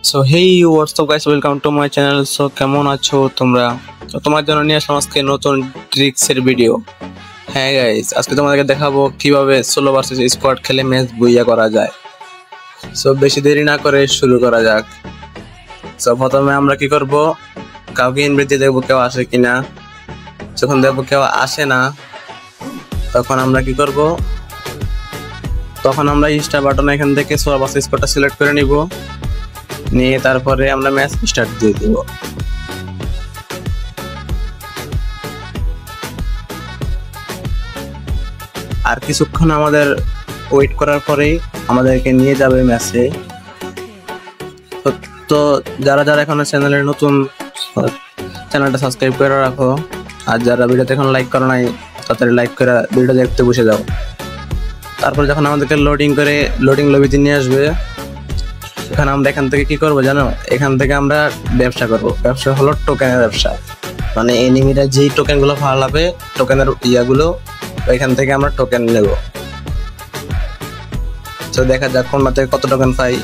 So hey WhatsApp guys, welcome to my channel. So কেমন আছো তোমরা? তো তোমার জন্য নিয়ে আসলাম আজকে নতুন ট্রিক্সের ভিডিও। হ্যাঁ গাইস, আজকে তোমাদেরকে দেখাবো কিভাবে সোলো ভার্সেস স্কোয়াড খেলে ম্যাচ বুইয়া করা যায়। সো বেশি দেরি না করে শুরু করা যাক। সো প্রথমে আমরা কি করব, কাউকে ইনভাইট দিয়ে দেখবো কেউ আসে কিনা। যখন দেখবো কেউ আসে না, তখন আমরা কি করব, তখন আমরা স্টার বাটন এখান থেকে সোলো ভার্সেস স্কোয়াডটা সিলেক্ট করে নিব, নিয়ে তারপরে আমরা ম্যাচ স্টার্ট দিয়ে দিব। আর কিছুক্ষণ আমাদের ওয়েট করার পরেই আমাদেরকে নিয়ে যাবে ম্যাচে। তো যারা যারা এখন চ্যানেলের নতুন, চ্যানেলটা সাবস্ক্রাইব করে রাখো। আর যারা ভিডিওতে এখন লাইক করো নাই, তাড়াতাড়ি লাইক করে ভিডিও দেখতে বসে যাও। তারপর যখন আমাদেরকে লোডিং লবিতে নিয়ে আসবে, এখানে আমরা এখান থেকে কি করব জানো, এখান থেকে আমরা ব্যবসা করব। ব্যবসা হলো টোকেনের ব্যবসা, মানে এনিমিরা যেই টোকেনগুলো ফালাবে, টোকেনের ইয়াগুলো, এখান থেকে আমরা টোকেন নেব। তো দেখা যাক কোনটা থেকে কত টোকেন পাই।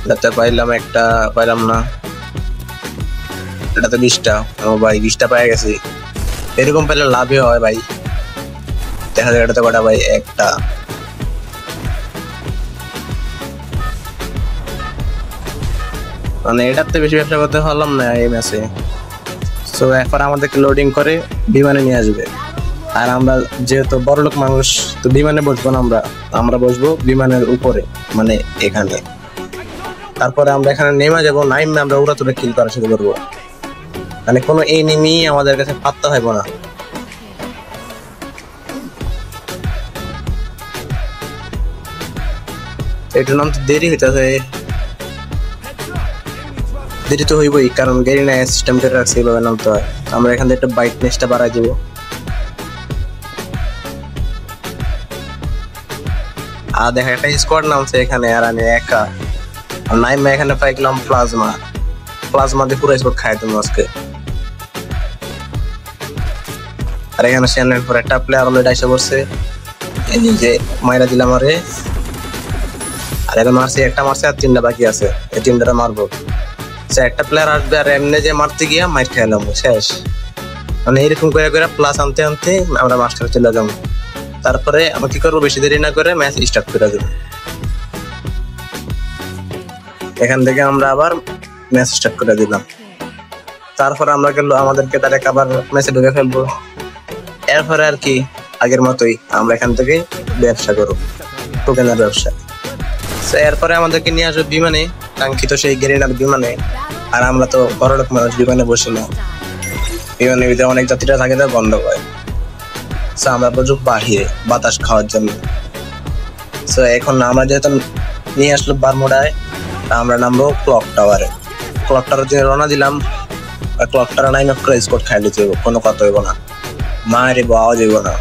এটাতে পাইলাম একটা, পাইলাম না। এটাতে 20টা। ও ভাই 20টা পেয়ে গেছি। এরকম পেলে লাভই হয় ভাই। দেখা যায় এটাতে কটা ভাই, একটা। মানে এটাতে বেশি ব্যবসা করতে পারলাম না এই ম্যাচে। সো এরপর আমাদেরকে লোডিং করে বিমানে নিয়ে আসবে। আর আমরা যেহেতু বড়লোক মানুষ, তো বিমানে বসবো না, আমরা বসবো বিমানের উপরে, মানে এখানে। তারপরে আমরা এখানে নেমে যাবো, নাইমে আমরা উড়াতুড়ে কিল করা শুরু করবো। মানে কোনো এনিমি আমাদের কাছে পাত্তা হইব না। এটার নাম তো দেরি হইতেছে, দেরি তো হইবই, কারণ গাড়ি না সিস্টেম করে রাখছে এইভাবে নামতে হয়। আমরা এখান থেকে একটা ব্রাইটনেসটা বাড়াই দেবো। আর দেখা একটা স্কোয়াড নামছে এখানে, আর আমি একা। আর নাইমা এখানে পাইলাম প্লাজমা দিয়ে পুরো স্কোয়াড খাই দেবো আজকে। আর এখানে চ্যানেল পর একটা প্লেয়ার অলরেডি এসে পড়ছে, এই যে মাইরা দিলাম। আরে আর এখন মারছি, একটা মারছে আর 3টা বাকি আছে, এই 3টা মারবো। সে একটা প্লেয়ার আসবে, আর এমনি যে মারতে গিয়া মাইর খেলাম শেষ। মানে এরকম করে করে প্লাস আনতে আনতে আমরা মাস্টার চলে যাবো। তারপরে আমরা কি করবো, বেশি দেরি না করে ম্যাচ স্টার্ট করে দেবো। এখান থেকে আমরা আবার ম্যাচ স্টার্ট করে দিলাম। তারপর আমরা আমাদেরকে ডাইরেক্ট আবার ম্যাচে ঢুকে ফেলবো। এরপরে আর কি আগের মতোই আমরা এখান থেকে ব্যবসা করবো, টোকেনের ব্যবসা। এরপরে আমাদেরকে নিয়ে আসবে বিমানে, কাঙ্ক্ষিত সেই গেরিনার বিমানে। আর আমরা তো বড়লোক মানুষ, বিমানে বসে না, বিমানের ভিতরে অনেক যাত্রীরা থাকে, তো বন্ধ হয়। আমরা বসবো বাহিরে বাতাস খাওয়ার জন্য। এখন আমরা যেহেতু নিয়ে আসলো বারমুডায়, আমরা নামবো ক্লক টাওয়ারে। ক্লক টাওয়ারের জন্য রওনা দিলাম। আর ক্লক টাওয়ার নাইমে পুরো স্কোয়াড খাই দিতে হইব, কোনো কথা হইব না, মায়ের আওয়াজ হইব না।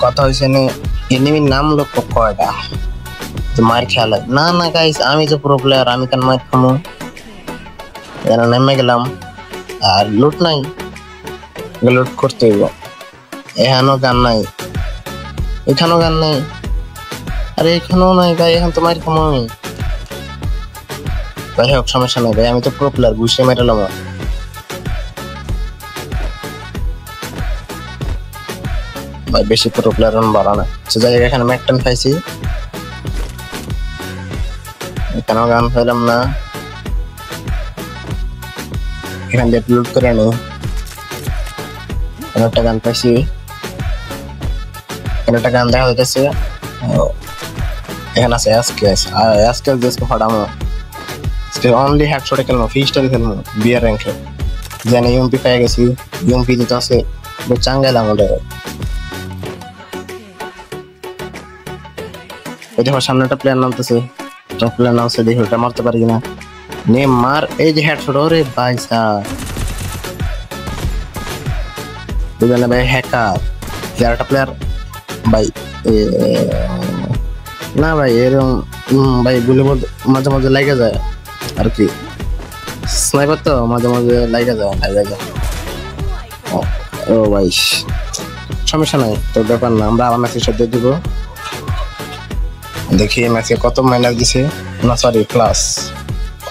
কথা হয়েছে এনিমির নাম লোক কয়টা, মার খেয়াল না না গাইস, আমি তো প্রো প্লেয়ার, আমি কেন মার খামো। নেমে গেলাম, আর লুট নাই, লুট করতে হইব। এখানেও গান নাই, এখানেও গান নাই, আরে এখানেও নাই ভাই, এখন তো মার খামো আমি। যাই হোক, সমস্যা নাই ভাই, আমি তো প্রো প্লেয়ার, বুঝে মেরালাম। ভাই বেশি প্রো প্লেয়ার বাড়া না। যাই হোক, এখানে ম্যাকটেন খাইছি, এখানেও গান পাইলাম না। এখান দিয়ে লুট করে নি, একটা গান পাইছি, একটা গান দেখা যাচ্ছে। এখানে আছে আজকে ফাটামো, অনলি হেডশটে খেলবো, ফিস্টারে খেলবো বিয়ার র্যাঙ্কে। জানি ইউএমপি পেয়ে গেছি, ইউএমপি দিতে আছে, চাঙ্গাইলাম ওটা। ওই দেখো সামনে একটা প্লেয়ার নামতেছে, দেখি ওটা মারতে পারি কিনা। নে মার, এই যে হেডশট। ওরে ভাই সাহেব, বুঝলেন ভাই, হ্যাকার। একটা প্লেয়ার ভাই, না ভাই এরকম ভাই গুলি মাঝে মাঝে লাগে যায় আর কি, স্নাইপার তো মাঝে মাঝে লাগে যায়। ও ভাই সমস্যা নাই, তো ব্যাপার না, আমরা আবার ম্যাচের সাথে দিব। দেখি ম্যাচে কত মাইনাস দিছে, না সরি প্লাস,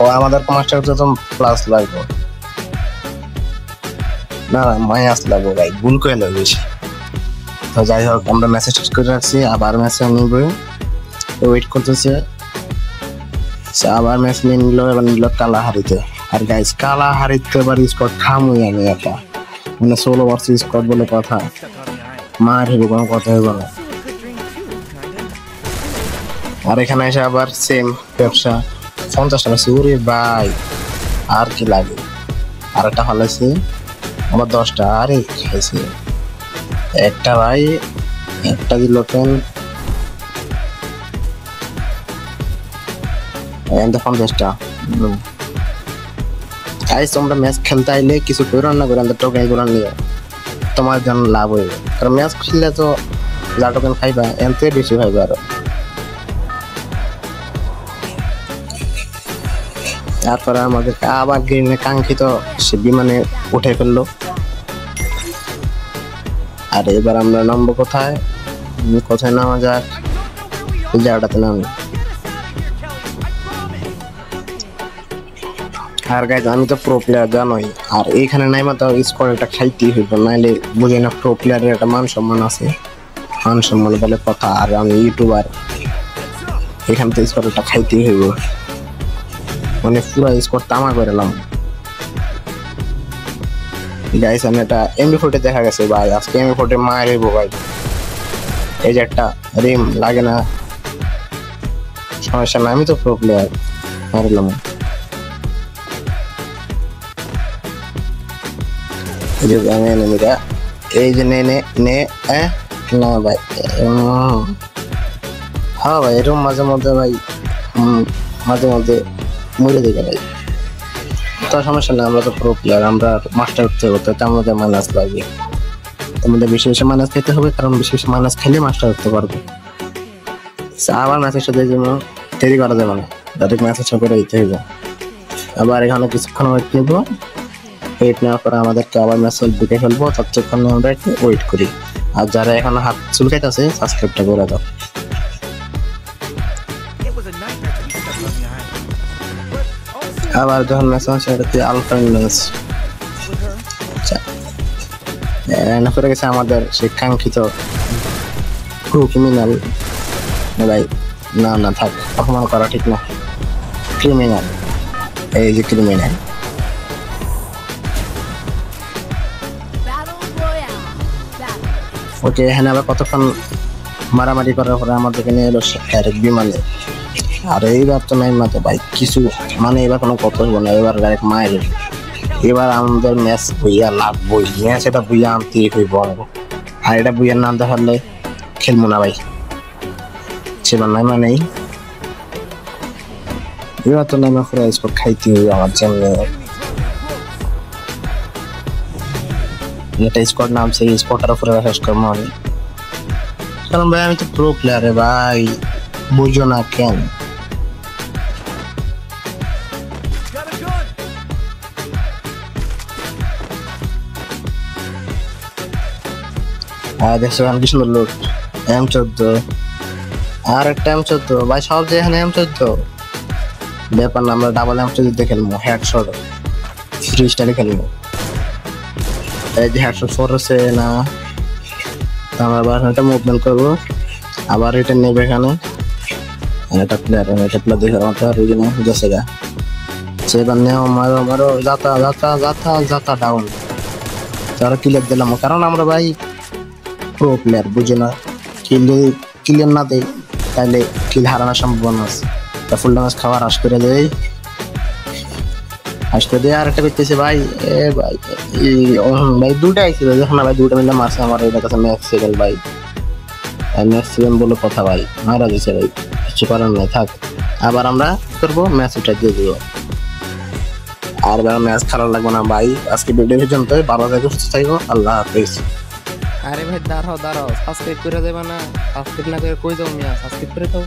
ও আমাদের কমাস্টার তো প্লাস লাগবে না, মাইনাস লাগবে ভাই, ভুল করে লাগবে বেশি। তো যাই হোক আমরা মেসেজ করে রাখছি, আবার ম্যাচে নিব, ওয়েট করতেছে। আবার ম্যাচ নিয়ে নিল, এবার নিল কালাহারিতে। আর গাইস কালাহারিতে এবার স্কোর খামুই আমি একটা, মানে 16 ভার্সেস স্কোর বলে কথা, মার হইব কোনো কথা হইব না। আর এখানে এসে আবার সেম ব্যবসা, 50 টাকা ওরে ভাই, আর কি লাগে। আর একটা হল আছে আবার 10টা, আরে খাইছে একটা ভাই, একটা দিল কেন 50টা। গাইস তোমরা ম্যাচ খেলতে আইলে কিছু করো না করে আমাদের টোকেন গুলো নিয়ে, তোমার জন্য লাভ হইবে, কারণ ম্যাচ খেললে তো যা টোকেন খাইবা এনতে বেশি খাইবা। আরো তারপরে আমাদের আবার গ্রিনে কাঙ্ক্ষিত সে বিমানে উঠে ফেললো। আর এবার আমরা নামবো কোথায়, কোথায় নামা যাক, এই জায়গাটাতে নামি। আর গাইজ আমি তো প্রো প্লেয়ার জানোই, আর এইখানে নাইমা তো স্কোর একটা খাইতেই হইব, নাইলে বুঝে না প্রো প্লেয়ারের একটা মান সম্মান আছে, মান সম্মান বলে কথা। আর আমি ইউটিউবার, এখান থেকে স্কোর একটা খাইতেই হইব, মানে পুরো স্কোর তামা করে এলাম। গাইস আমি একটা MB40 দেখা গেছে ভাই, আজকে MB40 মায়ের হইব ভাই। এই যে একটা রিম লাগে না, সমস্যা না, আমি তো প্রো প্লেয়ার, মারলাম। এই যে আমি এনিমিটা, এই যে নে না ভাই, হ্যাঁ ভাই এরকম মাঝে মধ্যে ভাই, মাঝে মধ্যে মরে দিকে ভাই, তো সমস্যা না, আমরা তো প্রো প্লেয়ার, আমরা মাস্টার উঠতে হতে, আমাদের মাইনাস লাগবে, তোমাদের বেশি বেশি মাইনাস খেতে হবে, কারণ বেশি বেশি মাইনাস খেলে মাস্টার উঠতে পারবে। আবার ম্যাচের সাথে জন্য দেরি করা যাবে না, ডাইরেক্ট ম্যাচের সাথে করে দিতে হবে। আবার এখানে কিছুক্ষণ ওয়েট নেব, ওয়েট নেওয়ার পরে আমাদেরকে আবার ম্যাচ ঢুকে ফেলবো, ততক্ষণ আমরা একটু ওয়েট করি। আর যারা এখনো হাত চুলকাইতেছে সাবস্ক্রাইবটা করে দাও। আবার যখন ম্যাচ আছে এটাতে আলফা ম্যাচ না করে গেছে আমাদের সেই কাঙ্ক্ষিত ক্রিমিনাল ভাই, না থাক, অপমান করা ঠিক না, ক্রিমিনাল, এই যে ক্রিমিনাল। ওকে এখানে আবার কতক্ষণ মারামারি করার পরে আমাদেরকে নিয়ে এলো ডাইরেক্ট বিমানে। আর এইবার তো নাই মাত্র ভাই কিছু, মানে এবার কোনো কথা হইব না, এবার ডাইরেক্ট মায়ের, এবার আমাদের ম্যাচ বইয়া লাগবই, ম্যাচ এটা বইয়া আনতে হইব। আর এটা বইয়া না আনতে পারলে খেলবো না ভাই, সেবার নাই মানে এবার তো নামে পুরো স্পট খাইতে হইব আমার জন্য। এটা স্কোয়াড নাম, সেই স্পটার উপরে শেষ করবো আমি, কারণ ভাই আমি তো প্রো প্লেয়ারে ভাই, বুঝো না কেন। দেখছো কি সুন্দর লোক, M14, আর একটা M14 ভাই, সব যে এখানে M14, ব্যাপার না, আমরা ডাবল M14 দিয়ে খেলবো, হেডশট ফ্রি স্টাইলে খেলবো। এই যে হেডশট 4 আছে না, আমরা আবার এটা মুভমেন্ট করবো, আবার এটা নেবে এখানে, এটা প্লেয়ার দেখে আমার রিজনে যাচ্ছে গা, সেবার নেও, মারো যাতা ডাউন, তারা ক্লিয়ার দিলাম, কারণ আমরা ভাই প্রো প্লেয়ার, বুঝে না, ক্লিয়ার না দেয় তাহলে কিল হারানোর সম্ভাবনা আছে। তা ফুল ড্যামেজ খাওয়ার আশ করে দেয়, আর একটা করতেছে ভাই, ভাই দুটা আইছিল যখন ভাই, দুটা মিলে মারছে আমার, এটা কাছে ম্যাক্স সেকেন্ড ভাই, ম্যাক্স সেকেন্ড বলে কথা ভাই, মারা দিছে ভাই, কিছু করার নাই, থাক। আবার আমরা করবো ম্যাচ উঠে দিয়ে দিব, আর ম্যাচ খেলা লাগবে না ভাই। আজকে ভিডিও পর্যন্ত, ভালো থাকো, সুস্থ থাকো, আল্লাহ হাফেজ। আরে ভাই দাঁড়াও সাবস্ক্রাইব করে দেবা না, সাবস্ক্রাইব না করে কই যাও মিয়া, সাবস্ক্রাইব করে দাও।